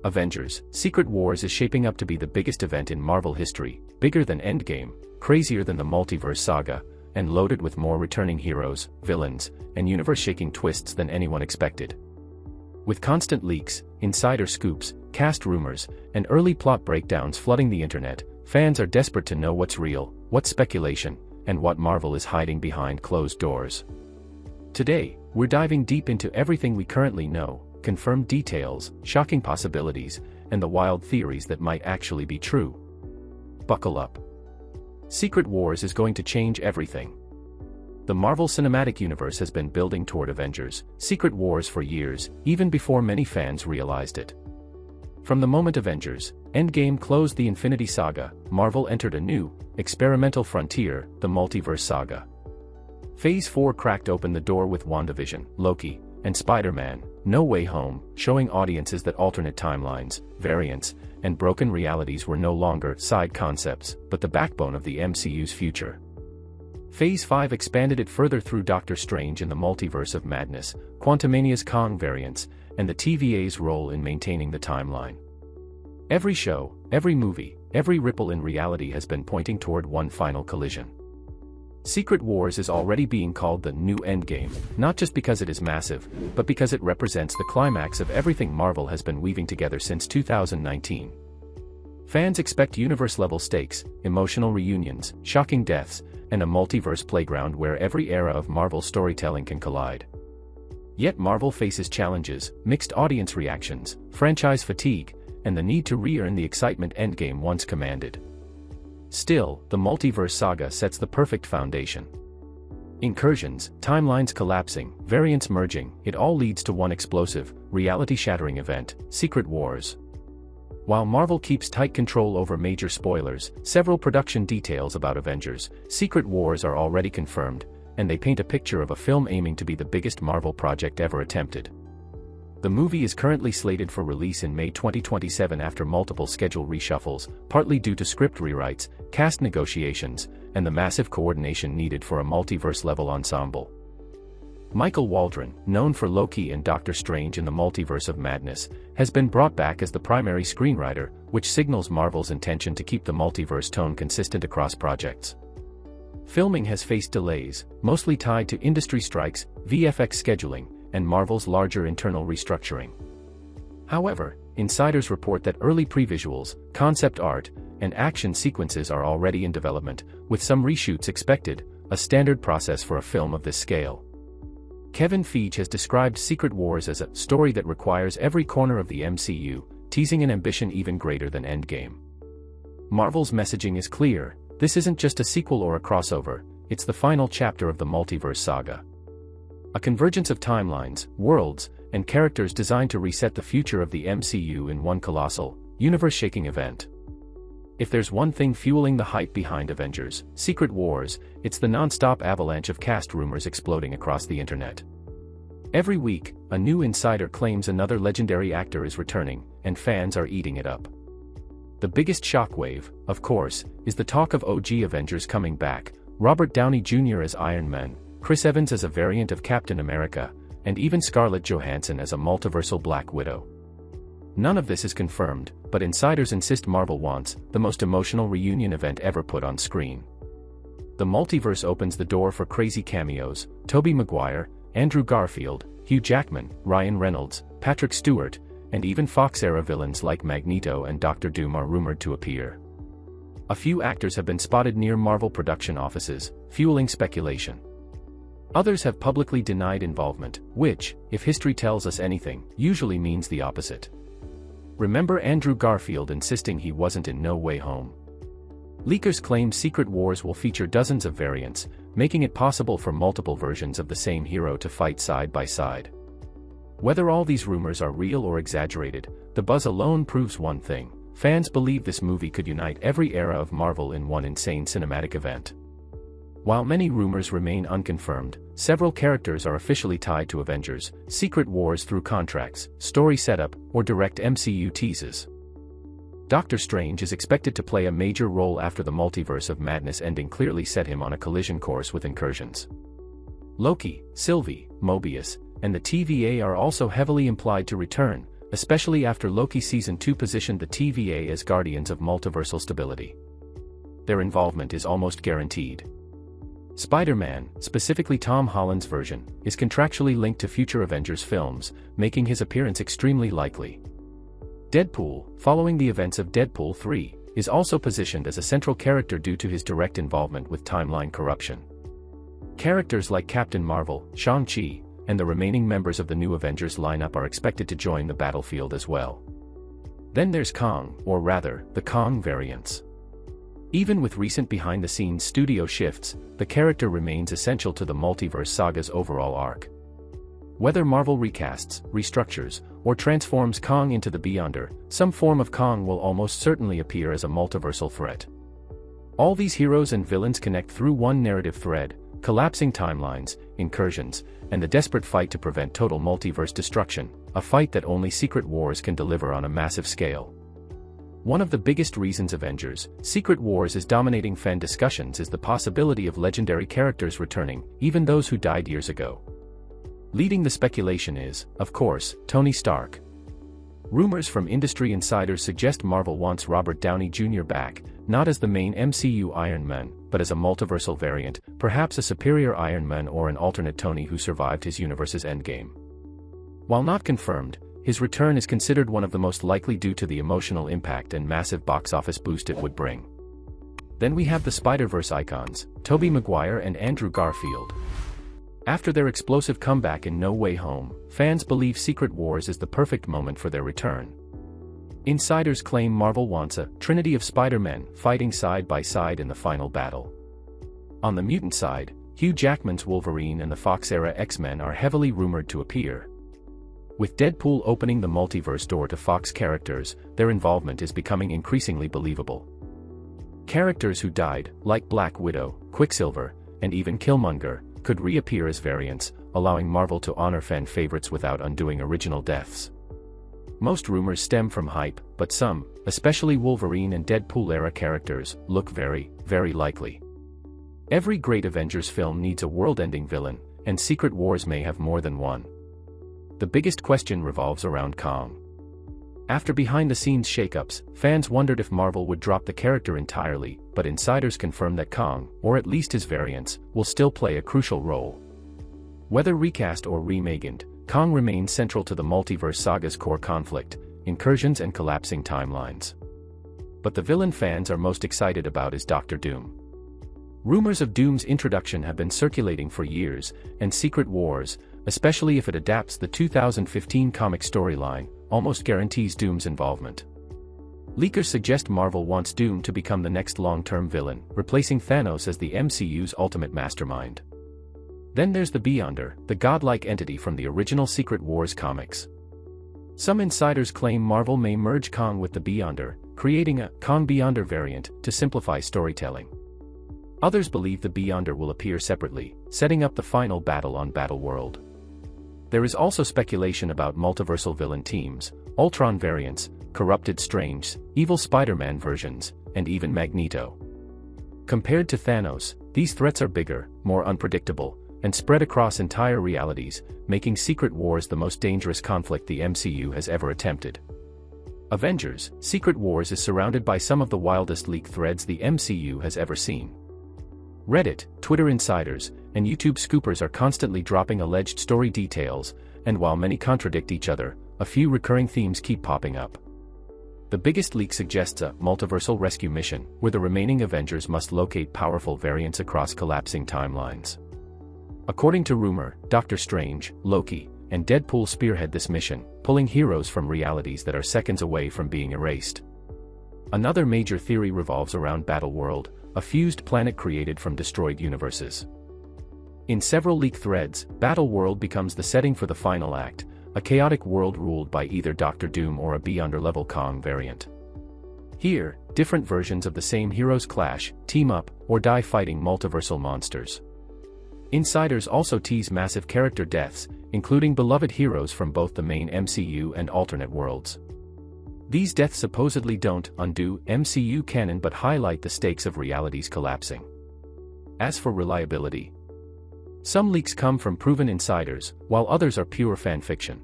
Avengers: Secret Wars is shaping up to be the biggest event in Marvel history, bigger than Endgame, crazier than the Multiverse Saga, and loaded with more returning heroes, villains, and universe-shaking twists than anyone expected. With constant leaks, insider scoops, cast rumors, and early plot breakdowns flooding the internet, fans are desperate to know what's real, what's speculation, and what Marvel is hiding behind closed doors. Today, we're diving deep into everything we currently know, confirmed details, shocking possibilities, and the wild theories that might actually be true. Buckle up. Secret Wars is going to change everything. The Marvel Cinematic Universe has been building toward Avengers: Secret Wars for years, even before many fans realized it. From the moment Avengers: Endgame closed the Infinity Saga, Marvel entered a new, experimental frontier, the Multiverse Saga. Phase 4 cracked open the door with WandaVision, Loki, and Spider-Man: No Way Home, showing audiences that alternate timelines, variants, and broken realities were no longer side concepts, but the backbone of the MCU's future. Phase 5 expanded it further through Doctor Strange in the Multiverse of Madness, Quantumania's Kang variants, and the TVA's role in maintaining the timeline. Every show, every movie, every ripple in reality has been pointing toward one final collision. Secret Wars is already being called the new Endgame, not just because it is massive, but because it represents the climax of everything Marvel has been weaving together since 2019. Fans expect universe-level stakes, emotional reunions, shocking deaths, and a multiverse playground where every era of Marvel storytelling can collide. Yet Marvel faces challenges, mixed audience reactions, franchise fatigue, and the need to re-earn the excitement Endgame once commanded. Still, the Multiverse Saga sets the perfect foundation. Incursions, timelines collapsing, variants merging, it all leads to one explosive, reality-shattering event: Secret Wars. While Marvel keeps tight control over major spoilers, several production details about Avengers: Secret Wars are already confirmed, and they paint a picture of a film aiming to be the biggest Marvel project ever attempted. The movie is currently slated for release in May 2027 after multiple schedule reshuffles, partly due to script rewrites, cast negotiations, and the massive coordination needed for a multiverse-level ensemble. Michael Waldron, known for Loki and Doctor Strange in the Multiverse of Madness, has been brought back as the primary screenwriter, which signals Marvel's intention to keep the multiverse tone consistent across projects. Filming has faced delays, mostly tied to industry strikes, VFX scheduling, and Marvel's larger internal restructuring. However, insiders report that early previsuals, concept art, and action sequences are already in development, with some reshoots expected, a standard process for a film of this scale. Kevin Feige has described Secret Wars as a story that requires every corner of the MCU, teasing an ambition even greater than Endgame. Marvel's messaging is clear: this isn't just a sequel or a crossover, it's the final chapter of the Multiverse Saga. A convergence of timelines, worlds, and characters designed to reset the future of the MCU in one colossal, universe-shaking event. If there's one thing fueling the hype behind Avengers: Secret Wars, it's the non-stop avalanche of cast rumors exploding across the internet. Every week, a new insider claims another legendary actor is returning, and fans are eating it up. The biggest shockwave, of course, is the talk of OG Avengers coming back: Robert Downey Jr. as Iron Man, Chris Evans as a variant of Captain America, and even Scarlett Johansson as a multiversal Black Widow. None of this is confirmed, but insiders insist Marvel wants the most emotional reunion event ever put on screen. The multiverse opens the door for crazy cameos: Tobey Maguire, Andrew Garfield, Hugh Jackman, Ryan Reynolds, Patrick Stewart, and even Fox-era villains like Magneto and Doctor Doom are rumored to appear. A few actors have been spotted near Marvel production offices, fueling speculation. Others have publicly denied involvement, which, if history tells us anything, usually means the opposite. Remember Andrew Garfield insisting he wasn't in No Way Home? Leakers claim Secret Wars will feature dozens of variants, making it possible for multiple versions of the same hero to fight side by side. Whether all these rumors are real or exaggerated, the buzz alone proves one thing: fans believe this movie could unite every era of Marvel in one insane cinematic event. While many rumors remain unconfirmed, several characters are officially tied to Avengers: Secret Wars through contracts, story setup, or direct MCU teases. Doctor Strange is expected to play a major role after the Multiverse of Madness ending clearly set him on a collision course with incursions. Loki, Sylvie, Mobius, and the TVA are also heavily implied to return, especially after Loki Season 2 positioned the TVA as guardians of multiversal stability. Their involvement is almost guaranteed. Spider-Man, specifically Tom Holland's version, is contractually linked to future Avengers films, making his appearance extremely likely. Deadpool, following the events of Deadpool 3, is also positioned as a central character due to his direct involvement with timeline corruption. Characters like Captain Marvel, Shang-Chi, and the remaining members of the new Avengers lineup are expected to join the battlefield as well. Then there's Kang, or rather, the Kang variants. Even with recent behind-the-scenes studio shifts, the character remains essential to the Multiverse Saga's overall arc. Whether Marvel recasts, restructures, or transforms Kang into the Beyonder, some form of Kang will almost certainly appear as a multiversal threat. All these heroes and villains connect through one narrative thread: collapsing timelines, incursions, and the desperate fight to prevent total multiverse destruction, a fight that only Secret Wars can deliver on a massive scale. One of the biggest reasons Avengers: Secret Wars is dominating fan discussions is the possibility of legendary characters returning, even those who died years ago. Leading the speculation is, of course, Tony Stark. Rumors from industry insiders suggest Marvel wants Robert Downey Jr. back, not as the main MCU Iron Man, but as a multiversal variant, perhaps a superior Iron Man or an alternate Tony who survived his universe's Endgame. While not confirmed, his return is considered one of the most likely due to the emotional impact and massive box office boost it would bring. Then we have the Spider-Verse icons, Tobey Maguire and Andrew Garfield. After their explosive comeback in No Way Home, fans believe Secret Wars is the perfect moment for their return. Insiders claim Marvel wants a trinity of Spider-Men fighting side by side in the final battle. On the mutant side, Hugh Jackman's Wolverine and the Fox-era X-Men are heavily rumored to appear. With Deadpool opening the multiverse door to Fox characters, their involvement is becoming increasingly believable. Characters who died, like Black Widow, Quicksilver, and even Killmonger, could reappear as variants, allowing Marvel to honor fan favorites without undoing original deaths. Most rumors stem from hype, but some, especially Wolverine and Deadpool-era characters, look very, very likely. Every great Avengers film needs a world-ending villain, and Secret Wars may have more than one. The biggest question revolves around Kang. After behind-the-scenes shakeups, fans wondered if Marvel would drop the character entirely, but insiders confirm that Kang, or at least his variants, will still play a crucial role. Whether recast or reimagined, Kang remains central to the Multiverse Saga's core conflict, incursions and collapsing timelines. But the villain fans are most excited about is Doctor Doom. Rumors of Doom's introduction have been circulating for years, and Secret Wars, especially if it adapts the 2015 comic storyline, almost guarantees Doom's involvement. Leakers suggest Marvel wants Doom to become the next long-term villain, replacing Thanos as the MCU's ultimate mastermind. Then there's the Beyonder, the godlike entity from the original Secret Wars comics. Some insiders claim Marvel may merge Kang with the Beyonder, creating a Kang Beyonder variant to simplify storytelling. Others believe the Beyonder will appear separately, setting up the final battle on Battleworld. There is also speculation about multiversal villain teams, Ultron variants, corrupted Strange, evil Spider-Man versions, and even Magneto. Compared to Thanos, these threats are bigger, more unpredictable, and spread across entire realities, making Secret Wars the most dangerous conflict the MCU has ever attempted. Avengers: Secret Wars is surrounded by some of the wildest leak threads the MCU has ever seen. Reddit, Twitter insiders, and YouTube scoopers are constantly dropping alleged story details, and while many contradict each other, a few recurring themes keep popping up. The biggest leak suggests a multiversal rescue mission, where the remaining Avengers must locate powerful variants across collapsing timelines. According to rumor, Doctor Strange, Loki, and Deadpool spearhead this mission, pulling heroes from realities that are seconds away from being erased. Another major theory revolves around Battleworld, a fused planet created from destroyed universes. In several leak threads, Battleworld becomes the setting for the final act, a chaotic world ruled by either Doctor Doom or a Beyonder-level Kang variant. Here, different versions of the same heroes clash, team up, or die fighting multiversal monsters. Insiders also tease massive character deaths, including beloved heroes from both the main MCU and alternate worlds. These deaths supposedly don't undo MCU canon but highlight the stakes of realities collapsing. As for reliability, some leaks come from proven insiders, while others are pure fan fiction.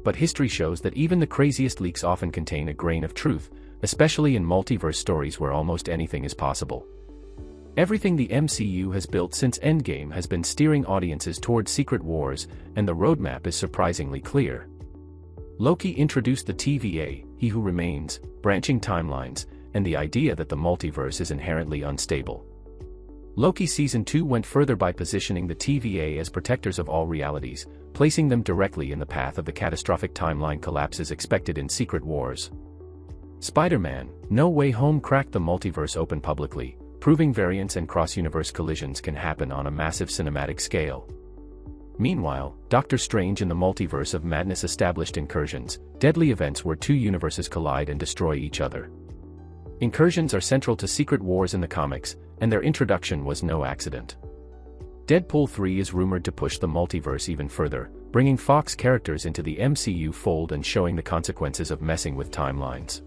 But history shows that even the craziest leaks often contain a grain of truth, especially in multiverse stories where almost anything is possible. Everything the MCU has built since Endgame has been steering audiences toward Secret Wars, and the roadmap is surprisingly clear. Loki introduced the TVA, He Who Remains, branching timelines, and the idea that the multiverse is inherently unstable. Loki Season 2 went further by positioning the TVA as protectors of all realities, placing them directly in the path of the catastrophic timeline collapses expected in Secret Wars. Spider-Man: No Way Home cracked the multiverse open publicly, proving variants and cross-universe collisions can happen on a massive cinematic scale. Meanwhile, Doctor Strange in the Multiverse of Madness established incursions, deadly events where two universes collide and destroy each other. Incursions are central to Secret Wars in the comics, and their introduction was no accident. Deadpool 3 is rumored to push the multiverse even further, bringing Fox characters into the MCU fold and showing the consequences of messing with timelines.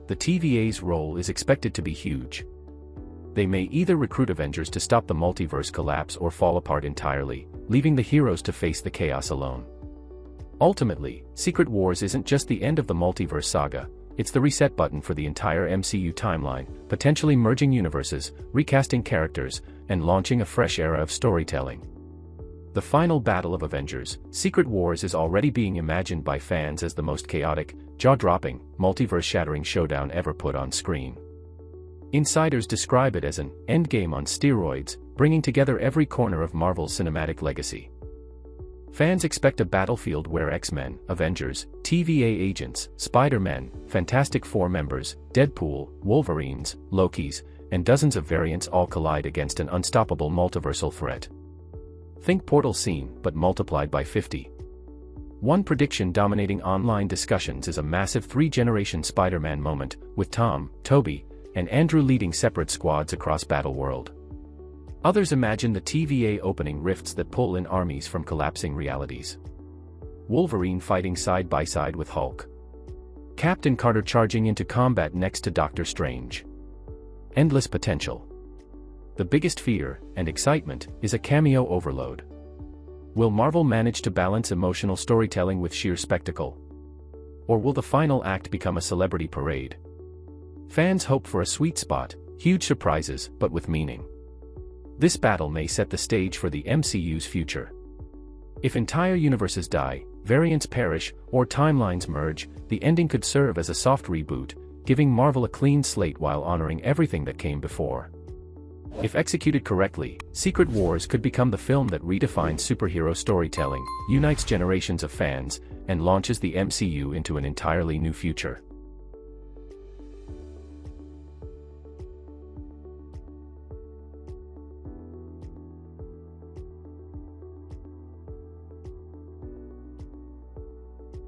The TVA's role is expected to be huge. They may either recruit Avengers to stop the multiverse collapse or fall apart entirely, leaving the heroes to face the chaos alone. Ultimately, Secret Wars isn't just the end of the Multiverse Saga, it's the reset button for the entire MCU timeline, potentially merging universes, recasting characters, and launching a fresh era of storytelling. The final battle of Avengers, Secret Wars, is already being imagined by fans as the most chaotic, jaw-dropping, multiverse-shattering showdown ever put on screen. Insiders describe it as an Endgame on steroids, bringing together every corner of Marvel's cinematic legacy. Fans expect a battlefield where X-Men, Avengers, TVA agents, Spider-Man, Fantastic Four members, Deadpool, Wolverines, Lokis, and dozens of variants all collide against an unstoppable multiversal threat. Think Portal scene, but multiplied by 50. One prediction dominating online discussions is a massive three-generation Spider-Man moment, with Tom, Tobey, and Andrew leading separate squads across Battleworld. Others imagine the TVA opening rifts that pull in armies from collapsing realities. Wolverine fighting side by side with Hulk. Captain Carter charging into combat next to Doctor Strange. Endless potential. The biggest fear, and excitement, is a cameo overload. Will Marvel manage to balance emotional storytelling with sheer spectacle? Or will the final act become a celebrity parade? Fans hope for a sweet spot, huge surprises, but with meaning. This battle may set the stage for the MCU's future. If entire universes die, variants perish, or timelines merge, the ending could serve as a soft reboot, giving Marvel a clean slate while honoring everything that came before. If executed correctly, Secret Wars could become the film that redefines superhero storytelling, unites generations of fans, and launches the MCU into an entirely new future.